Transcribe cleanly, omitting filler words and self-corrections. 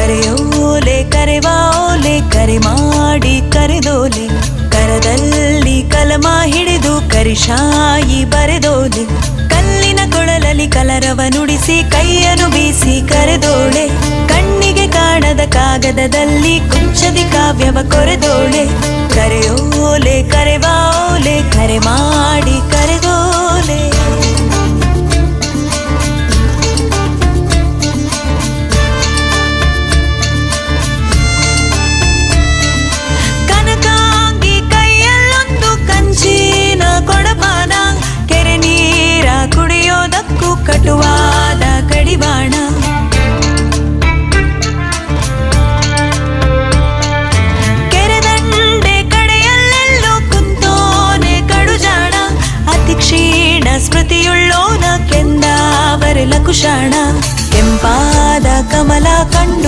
ಕರೆಯೋಲೆ ಕರೆವಾ ಓಲೆ ಕರೆ ಮಾಡಿ ಕರೆದೋಲೆ ಕರದಲ್ಲಿ ಕಲಮ ಹಿಡಿದು ಕರಿಶಾಯಿ ಬರೆದೋಲೆ ಕಲ್ಲಿನ ಕೊಳಲಲ್ಲಿ ಕಲರವ ನುಡಿಸಿ ಕೈಯನ್ನು ಬೀಸಿ ಕರೆದೋಳೆ ಕಣ್ಣಿಗೆ ಕಾಣದ ಕಾಗದದಲ್ಲಿ ಕುಂಚದಿ ಕಾವ್ಯವ ಕೊರೆದೋಳೆ ಕರೆಯೋಲೆ ಕರೆವಾ ಓಲೆ ಕರೆ ಮಾಡಿ ಕರೆದೋಳೆ